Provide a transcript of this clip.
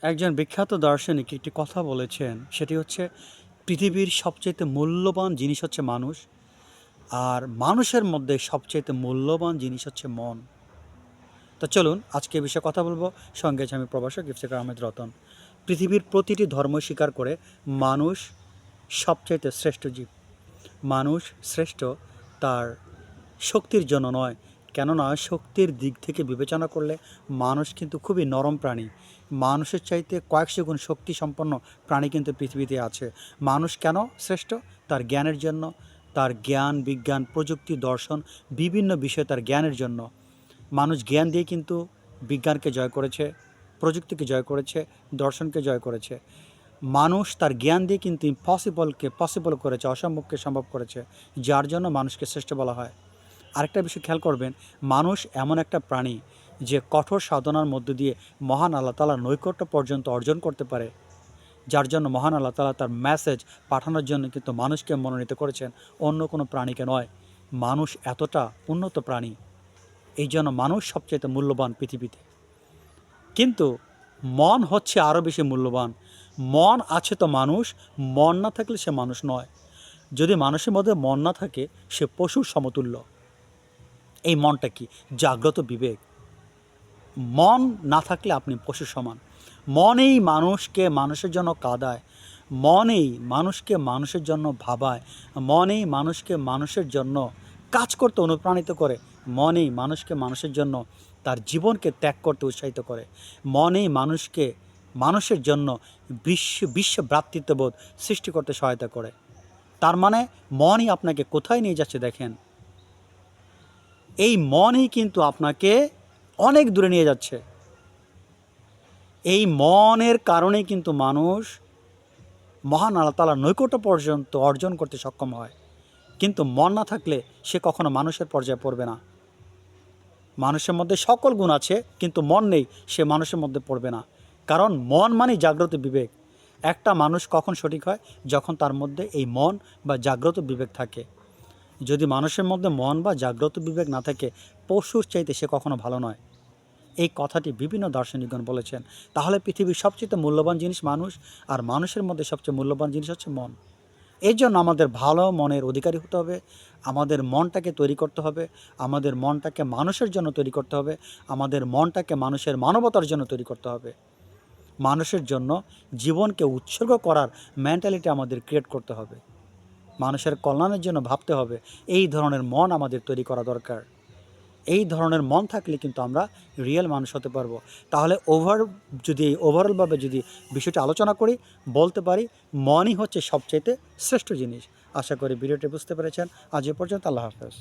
একজন বিখ্যাত দার্শনিক একটি কথা বলেছেন, সেটি হচ্ছে পৃথিবীর সবচাইতে মূল্যবান জিনিস হচ্ছে মানুষ, আর মানুষের মধ্যে সবচাইতে মূল্যবান জিনিস হচ্ছে মন। তো চলুন আজকে এ বিষয়ে কথা বলবো। সঙ্গে আছে আমি প্রভাষক ইফতেখার আহমেদ রতন। পৃথিবীর প্রতিটি ধর্ম স্বীকার করে মানুষ সবচাইতে শ্রেষ্ঠ জীব। মানুষ শ্রেষ্ঠ তার শক্তির জন্য নয়, কেননা শক্তির দিক থেকে বিবেচনা করলে মানুষ কিন্তু খুবই নরম প্রাণী। মানুষের চাইতে কয়েকশো গুণ শক্তি সম্পন্ন প্রাণী কিন্তু পৃথিবীতে আছে। মানুষ কেন শ্রেষ্ঠ? তার জ্ঞানের জন্য, তার জ্ঞান বিজ্ঞান প্রযুক্তি দর্শন বিভিন্ন বিষয়ে তার জ্ঞানের জন্য। মানুষ জ্ঞান দিয়ে কিন্তু বিজ্ঞানকে জয় করেছে, প্রযুক্তিকে জয় করেছে, দর্শনকে জয় করেছে। মানুষ তার জ্ঞান দিয়ে কিন্তু ইম্পসিবলকে পসিবল করেছে, অসম্ভবকে সম্ভব করেছে, যার জন্য মানুষকে শ্রেষ্ঠ বলা হয়। আরেকটা বিষয় খেয়াল করবেন, মানুষ এমন একটা প্রাণী যে কঠোর সাধনার মধ্য দিয়ে মহান আল্লাহ তাআলার নৈকট্য পর্যন্ত অর্জন করতে পারে, যার জন্য মহান আল্লাহ তাআলা তার মেসেজ পাঠানোর জন্য কিন্তু মানুষকে মনোনীত করেছেন, অন্য কোনো প্রাণীকে নয়। মানুষ এতটা উন্নত প্রাণী, এই জন্য মানুষ সবচেয়ে মূল্যবান পৃথিবীতে। কিন্তু মন হচ্ছে আরও বেশি মূল্যবান। মন আছে তো মানুষ, মন না থাকলে সে মানুষ নয়। যদি মানুষের মধ্যে মন না থাকে, সে পশুর সমতুল্য। এই মনটা কি? জাগ্রত বিবেক। মন না থাকলে আপনি পশুর সমান। মনেই মানুষকে মানুষের জন্য কাঁদায়, মনেই মানুষকে মানুষের জন্য ভাবায়, মনেই মানুষকে মানুষের জন্য কাজ করতে অনুপ্রাণিত করে, মনেই মানুষকে মানুষের জন্য তার জীবনকে ত্যাগ করতে উৎসাহিত করে, মনেই মানুষকে মানুষের জন্য বিশ্ব ভ্রাতৃত্ববোধ সৃষ্টি করতে সহায়তা করে। তার মানে মনই আপনাকে কোথায় নিয়ে যাচ্ছে দেখেন। এই মনই কিন্তু আপনাকে অনেক দূরে নিয়ে যাচ্ছে। এই মনের কারণেই কিন্তু মানুষ মহান আল্লাহ তাআলার নৈকট্য পর্যন্ত অর্জন করতে সক্ষম হয়। কিন্তু মন না থাকলে সে কখনো মানুষের পর্যায়ে পড়বে না। মানুষের মধ্যে সকল গুণ আছে, কিন্তু মন নেই, সে মানুষের মধ্যে পড়বে না। কারণ মন মানেই জাগ্রত বিবেক। একটা মানুষ কখন সঠিক হয়? যখন তার মধ্যে এই মন বা জাগ্রত বিবেক থাকে। যদি মানুষের মধ্যে মন বা জাগ্রত বিবেক না থাকে, পশুর চাইতে সে কখনো ভালো নয়। এই কথাটি বিভিন্ন দার্শনিকগণ বলেছেন। তাহলে পৃথিবীর সবচেয়ে মূল্যবান জিনিস মানুষ, আর মানুষের মধ্যে সবচেয়ে মূল্যবান জিনিস হচ্ছে মন। এর জন্য আমাদের ভালো মনের অধিকারী হতে হবে, আমাদের মনটাকে তৈরি করতে হবে, আমাদের মনটাকে মানুষের জন্য তৈরি করতে হবে, আমাদের মনটাকে মানুষের মানবতার জন্য তৈরি করতে হবে। মানুষের জন্য জীবনকে উৎসর্গ করার মেন্টালিটি আমাদের ক্রিয়েট করতে হবে, মানুষের কল্যাণের জন্য ভাবতে হবে। এই ধরনের মন আমাদের তৈরি করা দরকার। এই ধরনের মন থাকলে কিন্তু আমরা রিয়েল মানুষ হতে পারবো। তাহলে যদি ওভারঅলভাবে যদি বিষয়টি আলোচনা করি, বলতে পারি মনই হচ্ছে সবচাইতে শ্রেষ্ঠ জিনিস। আশা করি ভিডিওটি বুঝতে পেরেছেন। আজ এ পর্যন্ত। আল্লাহ হাফেজ।